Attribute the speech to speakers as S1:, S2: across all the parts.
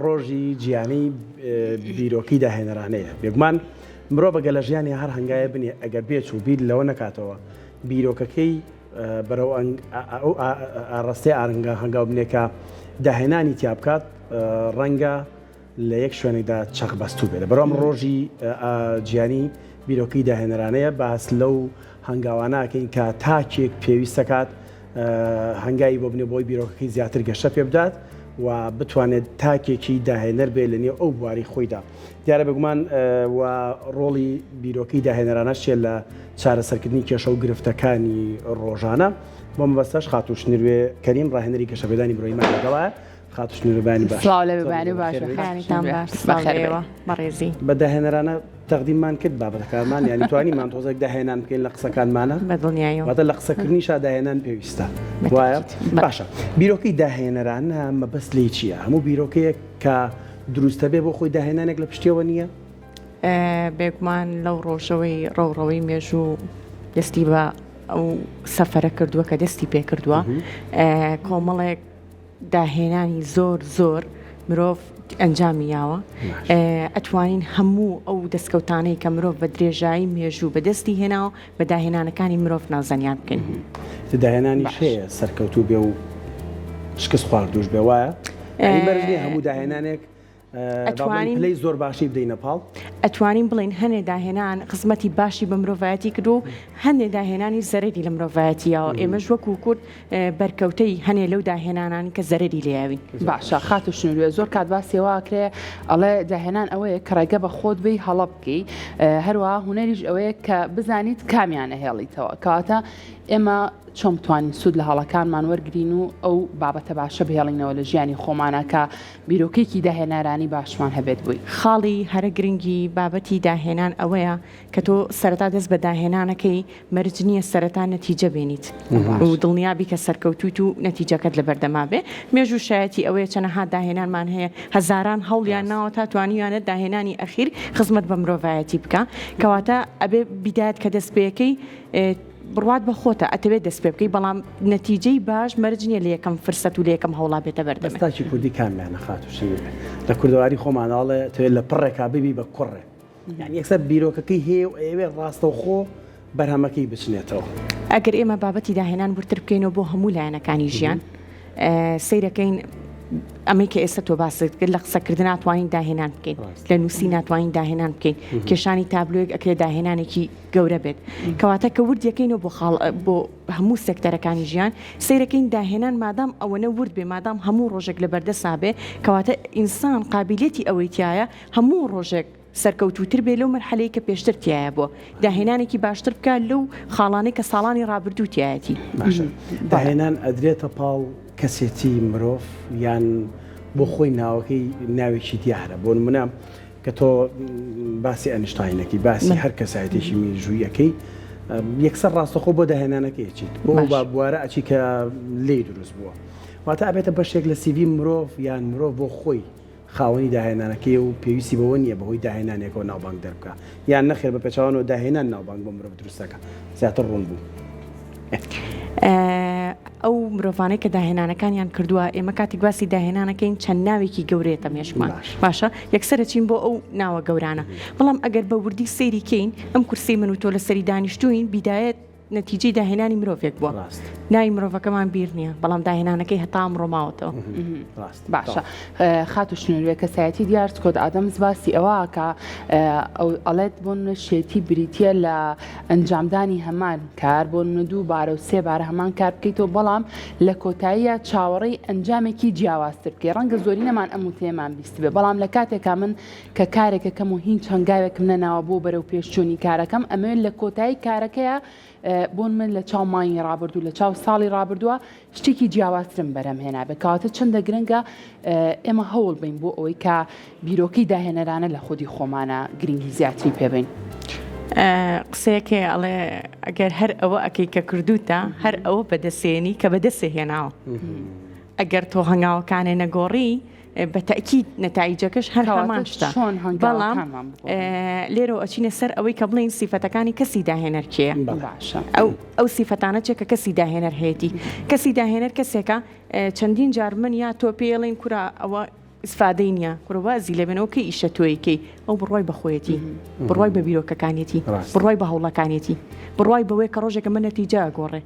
S1: ڕۆژی گیانی بیرۆکی داهێنەرانەیە بێگومان مرۆڤ بەگە لە ژیانی هەر هەنگایە بنێ ئەگەر بێت و بیر لەوە نکاتەوە بیرۆکەکەی بەرەو ئاڕاستەی ئارنگە هەنگاو بنێکە داهێنانی تیا بکات ڕەنگە لە یەک شوێنێکدا چەق بەستوو بێت بەڕام ڕۆژی گیانی بیرۆکی داهێنەرانەیە باس لەو هەنگاوانەکەین کە تاکێک پێویستەکات هەنگایی بۆ بنێ بۆی بیرۆکەکەی زیاتر گەشە پێ بدات و بتوانێت تاکێکی داهێنەر بێ لە نێو ئەو بواری خۆیدا دیارە بگومان و ڕۆڵی بیرۆکی داهێنەرانە شێت لە چارەسەرکردنی کێشە و گرفتەکانی ڕۆژانە بۆ مەبەستەش خاتوش نروێ کەریم ڕاهێنەری گەشەبێدانی برۆیمان لەگەڵایە خاتوش نروێبانی باش
S2: بەڕێزی
S1: بە داهێنەرانە تەقدیممان کرد بابەتەکانمان یانی توانیمان تۆزێک داهێنان بکەین لە قسەکانمانە
S2: بەدڵنیایەوە
S1: لە قسەکردنیشا داهێنان پێویستە وایە باشە بیرۆکەی داهێنەرانە مەبەست لێ چییە هەموو بیرۆکەیەک کە دروستە بێ بۆ خۆی داهێنانێک لە پشتیەوە نییە
S2: بێگومان لەو ڕۆژەوەی ڕۆڕەوەی مێژوو دەستی بە ئەو سەفەرە کردووە کە دەستی پێ کردووە کۆمەڵێک داهێنانی زۆر مرۆڤ ئەنجامیاوە ئەتوانین هەموو ئەو دەستکەوتانەی کە مرۆڤ بە درێژایی مێژوو بەدەستی هێناوە بە داهێنانەکانی مرۆڤ نازانیان بکەین
S1: داهێنانی شەیە سەرکەوتوو بێ و شکست خواردوش بێ وایە بەرزنی هەموو داهێنانێک پلەی زۆر باشی بدەینە پاڵ
S2: ئەتوانین بڵین هەنێ داهێنان خزمەتی باشی بە مرۆڤایەتی کرد و هەندێک داهێنانی زەرری لە مرۆڤایەتیەوە ئێمەش وەکو کورد بەرکەوتەی هەنێ لەو داهێنانانی کە زەرری لێیاوین
S3: باشە خاتوشنوێ زۆر کات باسیێواکرێ ئەڵێ داهێنان ئەوەیە کە ڕێگە بە خۆت بی هەڵە بکەی هەروەها هوەریش ئەوەیە کە بزانیت کامیانە هێڵیتەوە کەواتە ئێمە چۆن بتوانین سوود لە هەڵەکانمان وەرگرین و ئەو بابەتە باشە بهێڵینەوە لە ژیانی خۆمانەکە بیرۆکێکی داهێنەرانی باشمان هەبێت بووی
S2: خاڵی هەرە گرنگی بابەتی داهێنان ئەوەیە کە تۆ سەرەتا دەست بە داهێنانەکەی مەرج نییە سەرەتا نەتیجە بێنیت و دڵنیابی کە سەرکەوتوت و نەتیجەکەت لە بەردەما بێ مێژوو شایەتی ئەوەیە چەنەها داهێنانمان هەیە هەزاران هەوڵیان ناوە تا توانیوانە داهێنانی ئەخیر خزمەت بە مرۆڤایەتی بکە کەواتە ئەبێ بیدایەت کە دەست پێەکەی بڕوات بە خۆتە ئەتەوێت دەست پێ بکەی بەڵام نەتیجەی باش مەرج نییە لە یەکەم فرسەت و لە یەکەم هەوڵا بێتە بەردەم
S1: ئێستاکی کوردی کامیانە خاتوشی لە کوردەواری خۆماناڵێ توێت لە پڕێکا ببی بە کوڕێ یعنی یەکسەر بیرۆکەکەی هەیە و ئەوێ ڕاستە و خۆ بەرهەمەکەی بچنێتەوە
S2: ئەگەر ئێمە بابەتی داهێنان ورتر بکەینەوە بۆ هەموو لایەنەکانی ژیان سیرەکەین ئەمەی کە ئێستا تۆ باست کرد لە قسەکردن ناتوانین داهێنان بکەین لە نووسی ناتوانین داهێنان بکەین کێشانی تابلۆیەک ئەکرێت داهێنانێکی گەورە بێت کەواتە کە وردیەکەینەوە بۆ هەموو سێکتەرەکانی ژیان سیرەکەین داهێنان مادام ئەوەنە ورد بێ مادام هەموو ڕۆژێک لە بەردەسا بێ کەواتە ئینسان قابلیەتی ئەوەی تایە هەموو ڕۆژێک سەرکەوتوتر بێ لەو مەرحەلەیە کە پێشتر تایە بۆ داهێنانێکی باشتر بکە لەو خاڵانەی کە ساڵانی ڕابردوو تایەتی
S1: داهێنان ئەدرێتە پاڵ کەسێتی مرۆڤ یان بۆ خۆی ناوەکەی ناوێکی دیارە بۆ نمونە کە تۆ باسی ئەنیشتاینەکەی باسی هەر کەسایەتێکی میژوویەکەی یەکسەر ڕاستەخۆ بۆ داهێنانەکەی چیت بۆ بوارە ئەچی کە لێ دروست بووە واتە ئەبێتە بەشێک لە سیڤی مرۆڤ یان مرۆڤ بۆ خۆی خاوەنی داهێنانەکەی و پێویستی بەوە نییە بەهۆی داهێنانێکەوە ناوبانگ دەربکە یان نەخێر بە پێچوانەوە داهێنان ناوبانگ بۆ مرۆڤ دروستەکە زیاتر ڕوون بوو
S2: ئەو مرۆڤانەی کە داهێنانەکانیان کردووە ئێمە کاتێک باسی داهێنانەکەین چەند ناوێکی گەورێتە مێشمان باشە یەکسەرە چین بۆ ئەو ناوە گەورانە بەڵام ئەگەر بە وردی سەیری کەین ئەم کورسی من و تۆ لە سەری دانیشتوین بیدایەت نەتیجەی داهێنانی مرۆڤێک بووە ناوی مرۆڤەکەمان بیر نییە بەڵام داهێنانەکەی هەتا ئەمڕۆماوەتەوە
S3: باشە خاتوشنوێ کەسایەتی دیار کۆد ئادەمز باسی ئەوە کە ئەڵێت بۆن شێتی بریتە لە ئەنجامدانی هەمان کار بۆن دوو بارە و سێ بارە هەمان کار بکەیتەوە بەڵام لە کۆتاییە چاوەڕێی ئەنجامێکی جیاوازتر بکەی ڕەنگە زۆری نەمان ئەم و تێمان بیست بێ بەڵام لە کاتێکا من کە کارێکەکەم و هیچ هەنگاوێکم نەناوە بۆ بەرەو پێشچوونی کارەکەم ئەمەوێت لە کۆتایی کارەکەیە بۆن من لە چاو مانگی ڕابردوو لە چاو ساڵی ڕابردووە شتێکی جیاوازترم بەرەم هێنا بێ کەواتە چەندە گرنگە ئێمە هەوڵ بین بۆ ئەوەی کە بیرۆکەی داهێنەرانە لە خودی خۆمانە گرنگی زیاتری پێبین
S2: قسەیەکێ ئەڵێ ئەگەر هەر ئەوە ئەکەی کە کردوتە هەر ئەوە بەدەسێنی کە بەدەسێ هێناوە ئەگەر تۆ هەنگاوەکانێ نەگۆڕی بە تەکید نەتایجەکەش هەر هەمان شتە بەڵام لێرەوە ئەچینە سەر ئەوەی کە بڵین سیفەتەکانی کەسی داهێنەر کێیە ئەو سیفەتانە چێکە کەسی داهێنەر هەیەی کەسی داهێنەر کەسێکە چەندین جار من یا تۆ پێڵین کورا ئەوە ئیسفادەی نییە کوڕوازی لەبێنەوەکە ئیشە تۆیکەی ئەو بڕوای بەخۆیەتی بڕوای بە بیرۆکەکانیەتی بڕوای بە هەوڵەکانیەتی بڕوای بەوەی کە ڕۆژێکە من نەتیجە ئەگۆڕێ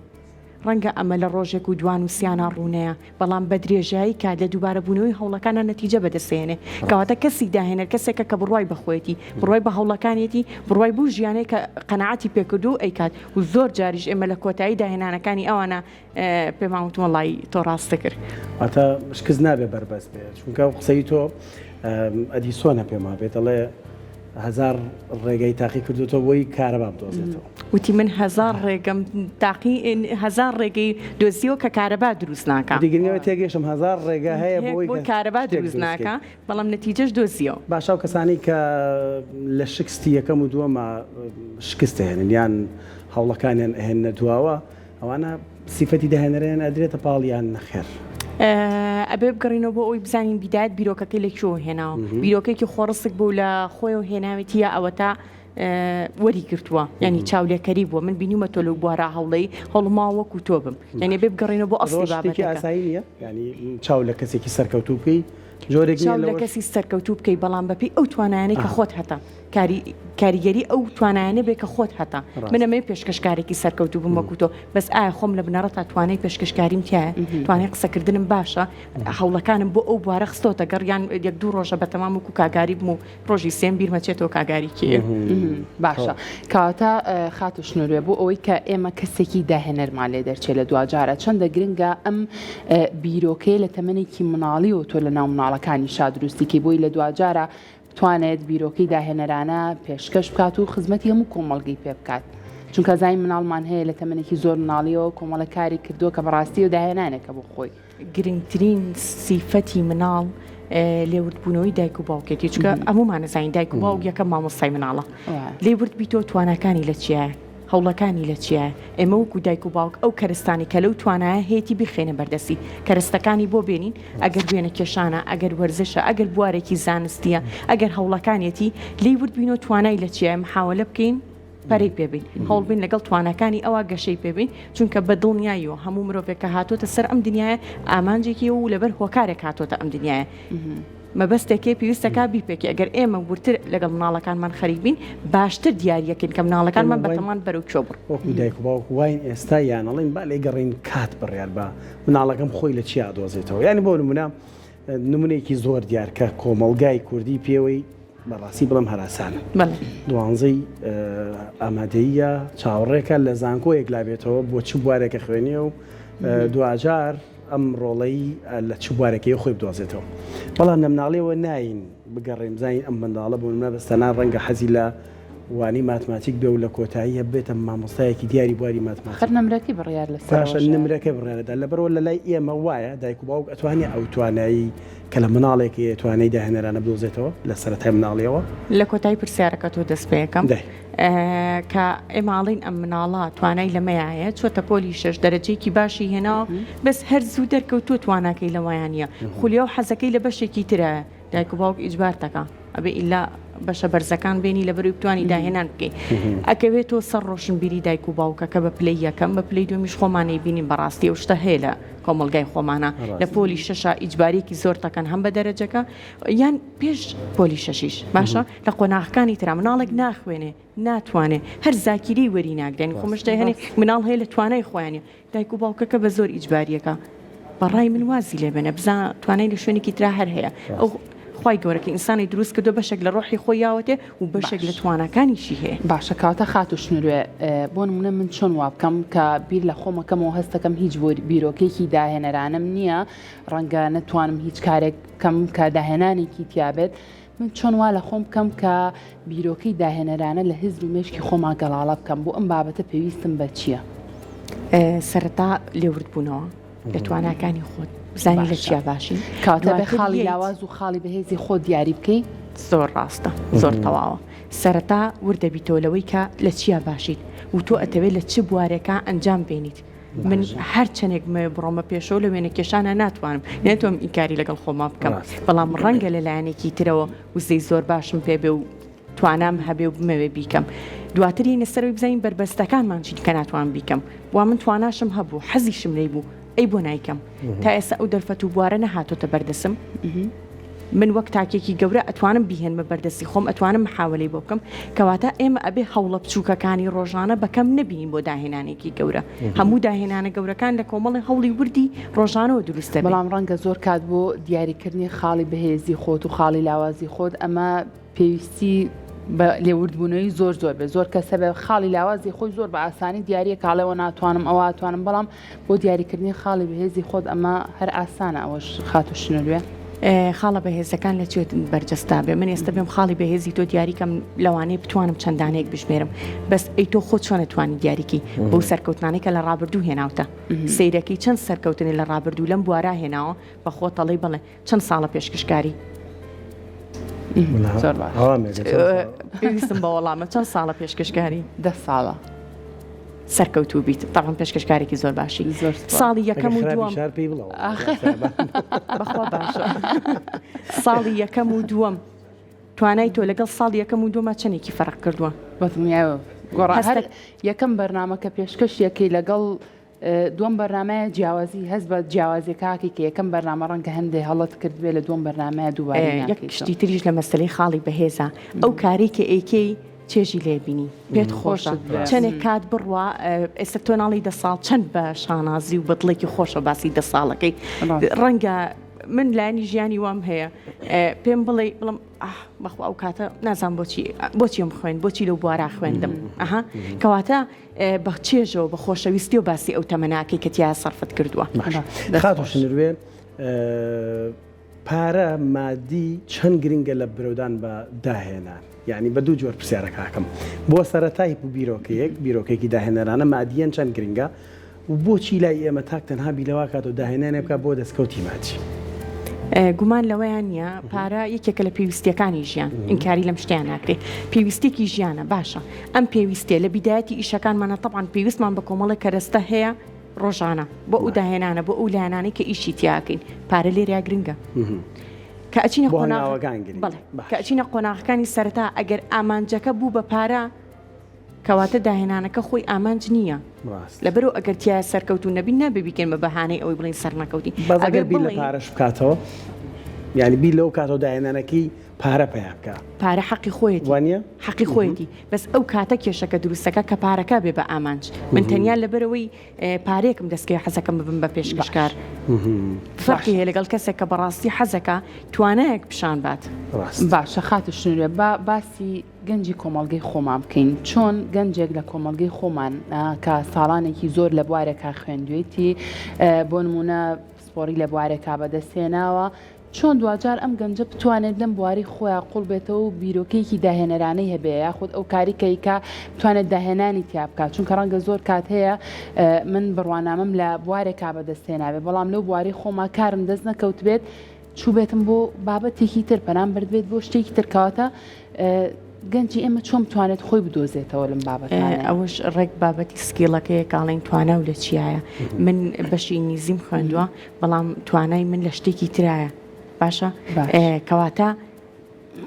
S2: ڕەنگە ئەمە لە ڕۆژێک و دوان و سیانە ڕوونەیە بەڵام بە درێژایی کات لە دووبارە بوونەوەی هەوڵەکانە نەتیجە بەدەستێنێ کەواتە کەسی داهێنەر کەسێکە کە بڕوای بەخۆیەتی بڕوای بە هەوڵەکانیەتی بڕوای بوو ژیانەی کە قەنەعەتی پێکردو ئەیکات و زۆر جاریش ئێمە لە کۆتایی داهێنانەکانی ئەوانە پێمان وتم وەڵی تۆ ڕاستە کرد
S1: واتە شکست نابێ بەربەست بێت چونکە قسەی تۆ ئەدیسۆنە پێما بێت دەڵێ 1000 ڕێگەی تاقی کردوتەوە بۆی کارەبا بدۆزێتەوە
S2: وتی من 1000 ڕێگەم تاقی 1000 ڕێگەی دۆزیەوە کە کارەبا دروست ناکە
S1: دیگرنەوە تێگەشم 1000 ڕێگە هەیە
S2: بۆی کارەبا دروست ناکە بەڵام نەتیجەش دۆزیەوە
S1: باشا و کەسانی کە لە شکستی یەکەم و دووەمە شکستە هێنن یان هەوڵەکانیان هێنە دواوە ئەوانە سیفەتی داهێنەرێن ئەدرێتە پاڵیان نەخێر
S2: ئەبێ بگەڕینەوە بۆ ئەوی بزانین بیدایەت بیرۆکەکەی لەکوێوە هێناوە بیرۆکێکی خۆڕستێک بوو لە خۆیەوە هێناوێتیە ئەوە تا وەری گرتووە ینی چاولێکەری بووە من بینیمە تۆ لەو بوارە هەوڵەی هەڵما وەکو تۆ بم یعنی بێ بگەڕینەوە بۆ ئەسڵی بابەتەکە
S1: ئاسایی نییە ینی چاو لە کەسێکی سەرکەوتوو بکەی جۆرێک
S2: لە کەسی سەرکەوتوو بکەی بەڵام بەپی ئەو توانایانەی کە خۆت هەتا کاریگەری ئەو توانایانە بێ کە خۆت هەتا منەمە پێشکەشکارێکی سەرکەوتوو بووم وەکو تۆ بەس ئایا خۆم لە بنەڕەت تا توانای پێشکەشکاریم تایە توانای قسەکردنم باشە هەوڵەکانم بۆ ئەو بوارە خستۆتە گەڕیان یەک دوو ڕۆژە بە تەمام وکو کاگاری بم و ڕۆژی سێم بیرمەچێتەوە کاگاری کێ
S3: باشە کەواتە خاتو شنوورێ بۆ ئەوەی کە ئێمە کەسێکی داهێنەرمان لێ دەرچێت لە دوجارە چەندە گرنگە ئەم بیرۆکەی لە تەمەنێکی مناڵی و تۆ لە ناو مناڵەکانی شادروستیکی بۆی لە دوجارە توانێت بیرۆکەی داهێنەرانە پێشکەش بکات و خزمەتی هەموو کۆمەڵگەی پێ بکات چونکە زای مناڵمان هەیە لە تەمەنێکی زۆر مناڵیەوە کۆمەڵەکاری کردووە کە بەڕاستی و داهێنانێکە بۆ خۆی
S2: گرنگترین سیفەتی مناڵ لێوردبوونەوەی دایک و باوکێتی چکە ئەمومان نەزانین دایک و باوک یەکەم مامۆستای مناڵە لێورد بیتۆ توانەکانی لە چیە هەوڵەکانی لە چیە ئێمە وەکو دایک و باوک ئەو کەرستانی کە لەو توانایە هەیەی بخێنە بەردەسی کەرستەکانی بۆ بێنین ئەگەر وێنە کێشانە ئەگەر وەرزشە ئەگەر بوارێکی زانستیە ئەگەر هەوڵەکانێتی لێورد بینۆ توانای لە چیە محاولە بکەین پەرەی پێبین هەوڵبین لەگەڵ توانەکانی ئەوە گەشەی پێبین چونکە بە دڵنیاییەوە هەموو مرۆڤێکە هاتۆتە سەر ئەم دنیاە ئامانجێکی و لەبەر هۆکارێک هاتۆتە ئەم دنیاە مەبەستێکی پێویستەکە بیپێکی ئەگەر ئێمە ورتر لەگەڵ مناڵەکانمان خەریبین باشتر دیارەکەین کە مناڵەکانمان بەتەمان بەرەو چۆ بڕ
S1: وەکو دایک و باوک واین ئێستا یانەڵین با لێگەڕین کات بڕیار بە مناڵەکەم خۆی لە چی ئادۆزێتەوە یعنی بۆ نمونەیەکی زۆر دیار کە کۆمەلگای کوردی پێوەی بەڕاستی بڵم هەراسانە دوانزەی ئامادەیە چاوەڕێکە لە زانکۆیەک لابێتەوە بۆ چ بوارێکە خوێنیە و دوجار ئەم ڕۆڵەی لە چ بوارێکی خۆی بدۆزێتەوە بەڵام لە مناڵیەوە ناین بگەڕێم زین ئەم منداڵە بوون مەبەستەنا ڕەنگە حەزی لە وانی ماتماتیک بێ و لە کۆتاییە بێتە مامۆستایەکی دیاری بواری ماتماتیک
S3: نمرەکەی بڕیار
S1: لەسەر نمرەکە بڕێنەدا لەبەرەوە لە لای ئێمە وایە دایک و باوک ئەتوانێت ئەو توانایی کە لە مناڵێکی توانای داهێنەرانە بدۆزێتەوە لە سەرەتای مناڵیەوە
S2: لە کۆتایی پرسیارەکە تۆ دەست پێەکەم کە ئێماڵین ئەم مناڵە توانای لەمەیە چۆتە پۆلی 6 دەرەجەیەکی باشی هێناوە بەس هەر زوو دەرکەوتووە تواناکەی لەوەیانە خولیە و حەزەکەی لە بەشێکی ترە دایک و باوک ئیجبار دەکا ئەبێ ئیلا بەشە بەرزەکان بینی لە بەروی بتوانی داهێنان بکەین ئەکەوێتەوە سەر ڕۆشنبیری دایک و باوکەکە بە پلەی یەکەم بە پلەی دومیش خۆمانەی بینین بەڕاستی و شتە هەیە لە کۆمەلگای خۆمانە لە پۆلی 6 ئیجبارێکی زۆر تەکەن هەم بە دەرەجەکە یان پێش پۆلی 6 باشە لە قۆناغەکانی ترا مناڵێک ناخوێنێ ناتوانێت هەر زاکیری وەری ناگرێن خۆمشتە هەنێ مناڵ هەیە لە توانای خۆیانە دایک و باوکەکە بە زۆر ئیجباریەکە بەڕای من وازی لێ بنە بزان توانای لە شوێنێکی ترا هەر هەیە ئەو خی گەورەکە ئینسانی دروست کردو بەشێک لە ڕۆحی خۆی یاوەتێ و بەشێک لە توانەکانیشی هەیە
S3: باشە کاتە خات و شنوێ بۆ نمونە من چۆن وا بکەم کە بیر لە خۆمەکەمەوە هەستەکەم هیچ بۆ بیرۆکێکی داهێنەرانم نییە ڕەنگە نەتوانم هیچ کارێککەم کە داهێنانێکی تیابێت من چۆن وا لە خۆم بکەم کە بیرۆکەی داهێنەرانە لە هزر و مێشکی خۆمان گەڵاڵە بکەم بۆ ئەم بابەتە پێویستم بە چییە؟
S2: سەرەتا لێوردبوونەوە لە تواناکانی خۆت بزانی لە چیا باشین
S3: کاتە بە خاڵی لاواز و خاڵی بەهێزی خۆ دیاری بکەیت
S2: زۆر ڕاستە زۆر تەواوە سەرەتا وردەبییتەوەلەوەی کە لە چیا باشیت و تۆ ئەتەوێت لە چ بوارێکە ئەنجام بینیت من هەر چەندێک بڕۆمە پێشەوە لە وێنە کێشانە ناتوانم نێتۆم ئینکاری لەگەڵ خۆما بکەم بەڵام ڕەنگە لە لایەنێکی ترەوە وزەی زۆر باشم پێ بێ و توانام هەبێ و بمەوێ بیکەم دواتری نەسەرەوەی بزانین بربەستەکانمان چین کە ناتوان بیکەم وا من تواناشم هەبوو حەزیشم لێی بوو ئەی بۆ نایکەم تا ئێستا ئەو دەرفەت و بوارە نەهاتۆتە بەردەسم من وەک تاکێکی گەورە ئەتوانم بیهێنمە بەردەستی خۆم ئەتوانم محاولەی بۆ بکەم کەواتە ئێمە ئەبێ هەوڵە بچووکەکانی ڕۆژانە بەکەم نبینین بۆ داهێنانێکی گەورە هەموو داهێنانە گەورەکان لە کۆمەڵی هەوڵی وردی ڕۆژانەوە دروستە بێت.
S3: بەڵام ڕەنگە زۆر کات بۆ دیاریکردنی خاڵی بەهێزی خۆت و خاڵی لاوازی خۆت ئەمە پێویستی بە لێوردبوونەوەی زۆر بێ زۆر کەسە بە خاڵی لاوازی خۆی زۆر بە ئاسانی دیارە کاڵەوە ناتوانم ئەوە ئاتوانم بەڵام بۆ دیاریکردنی خاڵی بەهێزی خۆت ئەمە هەر ئاسانە ئەوەش خات و شنوێ.
S2: خاڵە بەهێزەکان لە چێت بەرجەستا بێ من ئێستا بێم خاڵی بەهێزی تۆ دیاریکەم لەوانەیە بتوانم چەندانەیەک بژمێرم بەس ئەی تۆ خۆت چۆن نتوانی دیاریکی بۆ سەرکەوتانێکە لە ڕابردوو هێناوتە سیرەکەی چەند سەرکەوتنی لە ڕابردوو لەم بوارە هێناوە بە خۆ تەڵی بڵێ چەند ساڵە پێشکەشکاری پێویستم بە وەڵامە چەند ساڵە پێشکەشکاری
S3: 10 ساڵە
S2: سەرکەوتوو بیت تاقم پێشکەشکارێکی زۆر باشی ساڵی یەکەم و دووەم بەخوا باشە ساڵی یەکەم و دووەم توانای تۆ لەگەڵ ساڵی یەکەم و دووەمە چەندێکی فەرق کردووە
S3: بەتمیاوە گۆڕ یەکەم بەرنامەکە پێشکەش یەکەی لەگەڵ دوم بەرنامەیە جیاوازی هەست بە جیاوازیەکەکی کە یەکەم بەرنامە ڕەنگە هەندێک هەڵەت کردوێ لە دوم بەرنامەیە دووبارە
S2: یەک شتی تریش لە مەسلەی خاڵی بەهێزە ئەو کارێکی ئەیکەی چێژی لێبینی پێت خۆشە چەندێک کات بڕوە ئێستا تۆناڵی 10 ساڵ چەند بە شانازی و بەدڵێکی خۆشە باسی 10 ساڵەکەی ڕەنگە من لایانی ژیانی وام هەیە پێم بڵێ بڵم بەخوا ئەو کاتە نازان بۆچیم خوێن بۆچی لەو بوارا خوێندم ئەها کەواتە بە چێژەوە بە خۆشەویستی و باسی ئەو تەمەناکەی کە تیا سەرفت کردووە
S1: خاتۆشنروێ پارە مادی چەند گرنگە لە برەودان بە داهێنان یعنی بە دوو جۆر پرسیارە کاکەم بۆ سەرەتای بیرۆکەیەکی داهێنەرانە مادیەن چەند گرنگە و بۆچی لای ئێمە تاک تەنها بیلەوە کات و داهێنانێ بکە بۆ دەستکەوتی ماچی
S2: گومان لەوەیان نییە پارە یەکێکە لە پێویستیەکانی ژیان ئینکاری لەم شتیان ناکرێت پێویستێکی ژیانە باشە ئەم پێویستێ لە بیدایەتی ئیشەکانمانە تەبعاً پێویستمان بە کۆمەڵی کەرەستە هەیە ڕۆژانە بۆ ئەو داهێنانە بۆ ئەو لایەنانەی کە ئیشی تیاکەین پارە لێریا گرنگە کە ئەچینە قۆناغەکانی سەرەتا ئەگەر ئامانجەکە بوو بە پارە کەواتە داهێنانەکە خۆی ئامانج نییە لەبەرەوە ئەگەر تیا سەرکەوت و نەبی نابێبیکەن بە بەهانەی ئەوەی بڵین سەرنەکەوتی
S1: ئەگەر بیر لە پارەش بکاتەوە یعنی بیر لەو کاتەوە داهێنانەکەی پارە پیا بکە
S2: پارە حەقی خۆیەتی وانە حەقی خۆیەتی بەس ئەو کاتە کێشەکە دروستەکە کە پارەکە بێ بە ئامانج من تەنیا لەبەرەوەی پارێکم دەستکەی حەزەکەم ببم بە پێشکەشکار فەرقی هەیە لەگەڵ کەسێک کە بەڕاستی حەزەکە توانایەک پیشان بات
S3: باشە خاتە شنوێ باسی گەنجی کۆمەڵگەی خۆمان بکەین چۆن گەنجێک لە کۆمەڵگەی خۆمان کە ساڵانێکی زۆر لە بوارێکا خوێندوێتی بۆ نمونە سپۆری لە بوارێکا بەدەستێناوە چۆن دوجار ئەم گەنجە بتوانێت لەم بواری خۆیان قوڵ بێتەوە و بیرۆکەیەکی داهێنەرانەی هەبێ یاخود ئەو کاریکەیکە بتوانێت داهێنانی تیا بکات چونکە ڕەنگە زۆر کات هەیە من بڕوانامەم لە بوارێکا بەدەستێناوێ بەڵام لەو بواری خۆما کارم دەست نەکەوت بێت چوو بێتم بۆ بابەتێکی تر پەنام بردبێت بۆ شتێکی ترکەواتە گەنجی ئێمە چۆن بتوانێت خۆی بدۆزێتەوە لەم بابەتانە
S2: ئەوەش ڕێک بابەتی سکیڵەکەیە کاڵین توانە و لە چیایە من بەشی نیزیم خوێندووە بەڵام توانای من لە شتێکی ترایە باشە کەواتە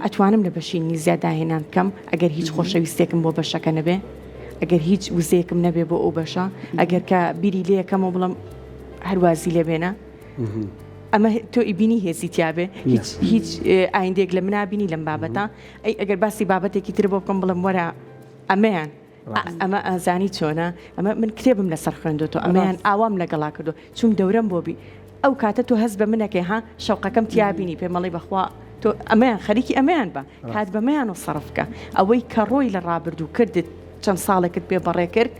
S2: ئەتوانم لە بەشی نیزیاد داهێنان بکەم ئەگەر هیچ خۆشەویستێکم بۆ بەشەکە نەبێ ئەگەر هیچ وزەیەکم نەبێ بۆ ئەو بەشە ئەگەر کە بیری لێەکەمەوە بڵم هەروازی لێبێنە ئەمە تۆ ئیبینی هێزی تیاابێ هیچ ئایندێک لە منابینی لەم بابەتە ئەگەر باسی بابەتێکی تر بۆ بکەم بڵم وەرە ئەمەیان ئەمە ئازانی چۆنە ئەمە من کتێبم لەسەر خوێندۆ ئەمەیان ئاوام لەگەڵا کردو چون دەورم بۆبی ئەو کاتە تۆ هەست بە منەکەی ها شەوقەکەم تیابینی پێ مەڵی بەخوا تۆ ئەمەیان خەریکی ئەمەیان بە کات بەمەیان و سەرفکە ئەوەی کە ڕۆی لە ڕابردوو کردت چەند ساڵێکت پێ بەڕێ کرد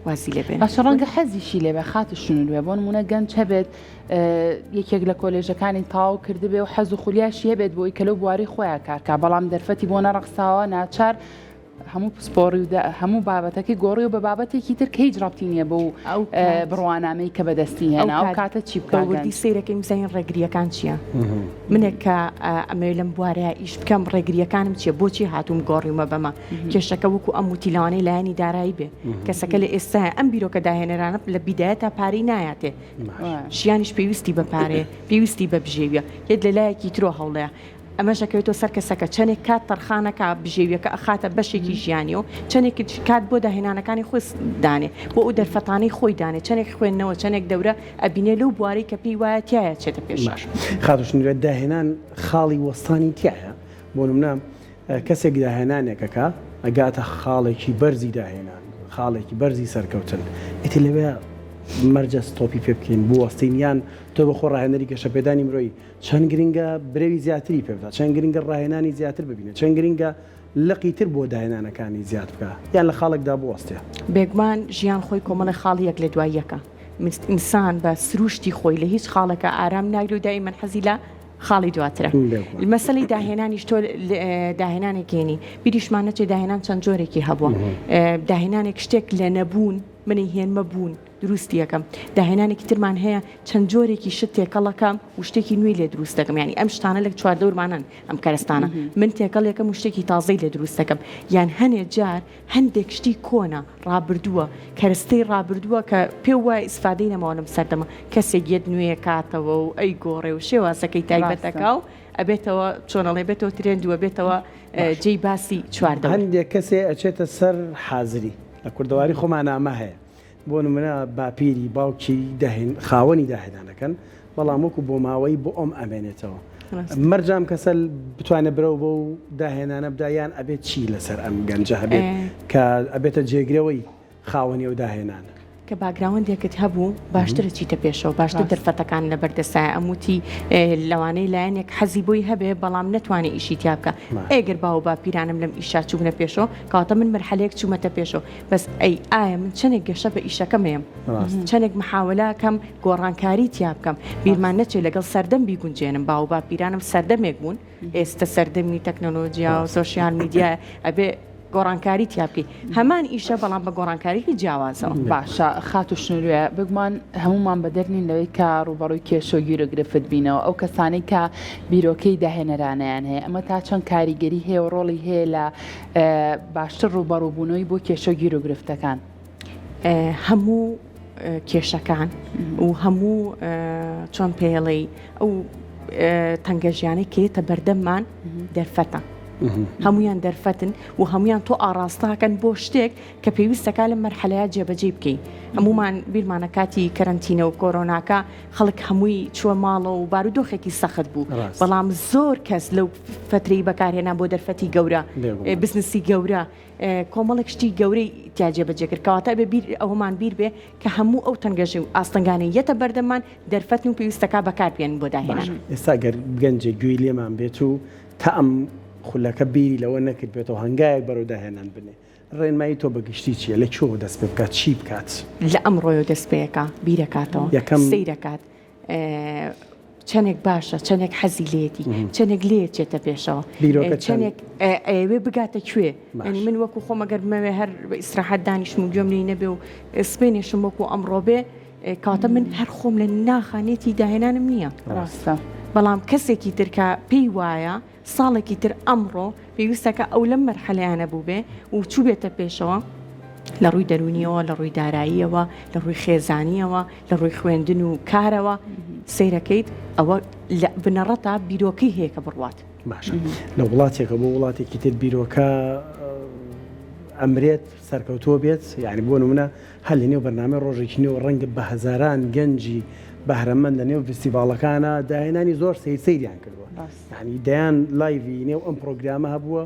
S2: وازی لێبێ
S3: باشە ڕەنگە حەزیشی لێبێ خاتە شنوێ بۆ نمونە گەنج هەبێت یەکێک لە کۆلێژەکانی تاو کردبێ و حەز و خولیاشی هەبێت بۆی کە لەو بواری خۆیان کارکە بەڵام دەرفەتی بۆ نەڕەخساوە ناچار هەموو پسپۆڕی و هەموو بابەتەکەی گۆڕی و بە بابەتێکی تر کە هیچ ڕابتی نییە بۆ بڕوانامەی کە بەدەستی هێنا ئەو کاتە چی
S2: بکەوردی سیرەکەی بزانین ڕێگریەکان چییە منێک کە ئەمە لەم بوارەیە ئیش بکەم ڕێگریەکانم چییە بۆچی هاتووم گۆڕیمە بەمە کێشەکە وەکو ئەم وتیلانەی لایەنی دارایی بێ کەسەکە لە ئێستا ئەم بیرۆکە داهێنەرانە لە بیدایە تا پارەی نایاتێ ژیانیش پێویستی بە پارێ پێویستی بە بژێویە یەک لە لایەکی ترۆ هەوڵەیە ئەمەشەکەوێتەوە سەر کەسەکە چەندێک کات تەرخانەکە بژێویەکە ئەخاتە بەشێکی ژیانی و چەندێک کات بۆ داهێنانەکانی خۆی دانێ بۆ ئەو دەرفەتانەی خۆی دانێ چەندێک خوێندنەوە چەندێک دەورە ئەبینێ لەو بوارەی کە پێی وایە تایە چێتە پێش
S1: خاتوشنیرێت داهێنان خاڵی وەستانی تایە بۆ نمونە کەسێک داهێنانێکەکە ئەگاتە خاڵێکی بەرزی داهێنان خاڵێکی بەرزی سەرکەوتن ئیتی لەوێ مەرجە ستۆپی پێ بکەین بۆ وەستینیان تۆ بە خۆ ڕاهێنەری گەشەپێدانی مرۆی چەند گرنگە برەوی زیاتری پێ بدات چەند گرنگە ڕاهێنانی زیاتر ببینێت چەند گرنگە لقی تر بۆ داهێنانەکانی زیاد بکە یان لە خاڵێکدا بوەستێ
S2: بێگومان ژیان خۆی کۆمەڵی خاڵی یەک لە دوای یەکە ئینسان بە سروشتی خۆی لە هیچ خاڵەکە ئارام ناگری و دایمەن حەزی لە خاڵی دواترە مەسەڵی داهێنانیش تۆ داهێنانێکێنی بیریشمان نەچێت داهێنان چەند جۆرێکی هەبووە داهێنانێک شتێک لە نەبوون منی هێنمە بوون دروستی یەکەم داهێنانێکی ترمان هەیە چەند جۆرێکی شت تێکەڵەکەم و شتێکی نوێی لێ دروست دەکەم ینی ئەم شتانە لە چواردەورمانن ئەم کارستانە من تێکەڵ یەکەم و شتێکی تازەی لێ دروست دەکەم یان هەنێ جار هەندێک شتی کۆنا ڕابردووە کەرستەی ڕابردووە کە پێ وای ئیسفادەی نەماوە لەم سەردەمە کەسێک یەک نوێیە کاتەوە و ئەی گۆڕێ و شێوازەکەی تایبەتەکە و ئەبێتەوە چۆنەڵێ بێتەوە ترێندووە بێتەوە جێی باسی چواردە
S1: هەندێک کەسێ ئەچێتە سەر حازری لە کوردەواری خۆمانامە هەیە بۆ نمونە باپیری باوکی خاوەنی داهێنانەکەن بەڵام وەکو بۆ ماوەی بۆ ئەم ئەمێنێتەوە مەرجام کەسە بتوانێت برەو بۆ و داهێنانە بدایان ئەبێت چی لەسەر ئەم گەنجە هەبێت کە ئەبێتە جێگرەوەی خاوەنی و داهێنانە
S2: کە باگراوندێکت هەبوو باشترە چیتە پێشەوە باشتر دەرفەتەکان لە بەردەسایە ئەموتی لەوانەیە لایەنێک حەزی بۆی هەبێ بەڵام نتوانێت ئیشی تیا بکە ئێگەر باو باپیرانم لەم ئیشا چوونە پێشەوە کاتە من مەرحەلەیەک چوومەتە پێشەوە بەس ئایا من چەندێک گەشە بە ئیشەکەم هەیەم چەندێک محاولاکەم گۆڕانکاری تیا بکەم بیرمان نەچێت لەگەڵ سەردەم بیگونجێنم باو باپیرانم سەردەمێک بوون ئێستا سەردەمی تەکنۆلۆژیا و سۆشیال میدیا ئەبێ گۆڕانکاری تیاپی هەمان ئیشە بەڵام بە گۆڕانکاریی جیاوازەوە
S3: باشە خات و شنوورێ بگومان هەمومان بەدەرنین لەوەی کە ڕوبەڕووی کێشە و گیرۆگرفت بینەوە ئەو کەسانەی کە بیرۆکەی داهێنەرانیان هەیە ئەمە تا چەند کاریگەری هەیە و ڕۆڵی هەیە لە باشتر ڕوبەڕووبوونەوەی بۆ کێشە و گیرۆگرفتەکان
S2: هەموو کێشەکان و هەموو چۆن پێڵەی ئەو تەنگەژیانەی کێتە بەردەممان دەرفەتە هەمویان دەرفەتن و هەمویان تۆ ئاراستاکەن بۆ شتێک کە پێویستەکە لە مەرحەلەیە جێبەجێ بکەین هەمومان بیرمانە کاتی کەرەنتینە و کۆرۆناکە خەڵک هەمووی چووە ماڵە و بارودۆخێکی سەخت بوو بەڵام زۆر کەس لەو فترەی بەکارهێنا بۆ دەرفەتی گەورە بزنسی گەورە کۆمەڵێک شتی گەورەی جێبەجێ کرد کەواتە بێ ئەومان بیر بێ کە هەموو ئەو تەنگەژی و ئاستەنگانەی یەتە بەردەمان دەرفەتن و پێویستەکە بەکاربێن بۆ داهێنان
S1: ئێستا گەر گەنجێک گوێی لێمان بێت و تا ئەم خولەکە بیری لەوە نەکرد بێتەوە هەنگایەک بەرەو داهێنان بنێ ڕێنمایی تۆ بەگشتی چیە لە چۆ دەست پێ بکات چی بکات
S2: لە ئەم ڕۆیە دەست پێەکە بیرەکاتەوە سیرەکات چەندێک باشە چەندێک حەزی لێتی چەندێک لێ چێتە پێشەوە چەندێک ئەوێ بگاتە کوێ ئەنی من وەکو خۆمەگەرمەوێ هەر ئیسراحەت دانیشم و گوێم لێ نەبێ و سپێنێشم وەکو ئەمڕۆ بێ کاتە من هەر خۆم لە ناخانێتی داهێنانم نییە
S3: ڕاستە
S2: بەڵام کەسێکی ترکە پێی وایە ساڵێکی تر ئەمڕۆ پێویستەکە ئەو لەم مەرحەلەیانە بوو بێ و چوو بێتە پێشەوە لە ڕووی دەرونیەوە لە ڕووی داراییەوە لە ڕووی خێزانیەوە لە ڕووی خوێندن و کارەوە سیرەکەیت ئەوە بنەڕەتە بیرۆکەی هەیە کە بڕوات
S1: باشە لە وڵاتێکە بۆ وڵاتێکی تر بیرۆکە ئەمرێت سەرکەوتووە بێت یعنی بۆ نمونە هەل لە نێو بەرنامە ڕۆژێکی نێو ڕەنگە بە هەزاران گەنجی بەهرەمەند لە نێو فستیڤالەکانە داهێنانی زۆر سەیریان کردووە یعنی دەیان لایڤی نێو ئەم پرۆگرامە هەبووە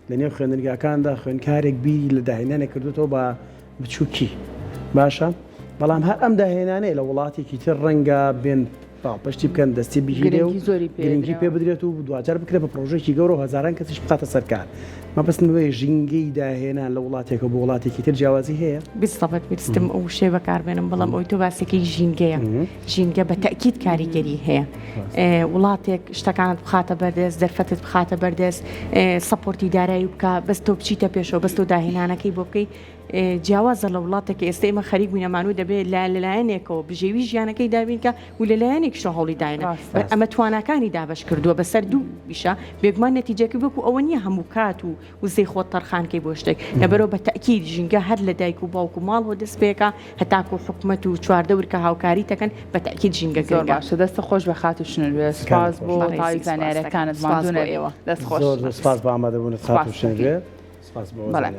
S1: لە نێو خوێندنگاکاندا خوێندکارێک بیری لە داهێنانێک کردوێتەوە بە بچووکی باشە بەڵام هەر ئەم داهێنانەیە لە وڵاتێکی تر ڕەنگە بێن پشتی بکەن دەستی بژیرێ و گرنگی پێ بدرێت و دوجار بکرێت بە پرۆژێکی گەورە و هەزاران کەسیش بقاتە سەرکار مەبەستنەوەی ژینگەی داهێنان لە وڵاتێکە بۆ وڵاتێکی تر جیاوازی هەیە
S2: بیستەبەت ویستم ئەو شێ بەکاربێنم بەڵام ئەوی تۆ باسێکی ژینگەیە ژینگە بە تەکید کاریگەری هەیە وڵاتێک شتەکانت بخاتە بەردەست دەرفەتت بخاتە بەردەست سەپۆرتی دارایی بکە بەس تۆ بچیتە پێشەوە بەس تۆ داهێنانەکەی بۆ بکەی جیاوازە لە وڵاتێک ئێستا ئێمە خەریک بووینەمانوو دەبێت لەلایەنێکەوە بژێوی ژیانەکەی دابین کە و لەلایەنێک شەهۆڵی داینە ئەمە تواناکانی دابش کردووە بەسەر دوو بیشە بێگومان نەتیجەکە بکو ئەوە نییە هەموو کات و وزەی خۆت تەرخانکەی بۆ شتێک لەبەرەوە بە تەکید ژینگە هەر لە دایک و باوک و ماڵەوە دەست پێەکە هەتاکو حکومەت و چواردەور کە هاوکاری دەکەن بە تەکید ژینگە
S3: زۆر باشە دەستە خۆش بە خات و خاتوشنوێ سپاس بۆ تاوی زانیارەکانت مادونە دەستخۆش
S1: زۆر سپاس بە ئامادەبوونت خاتوشنوێ سپاس بۆ
S3: بەڵێ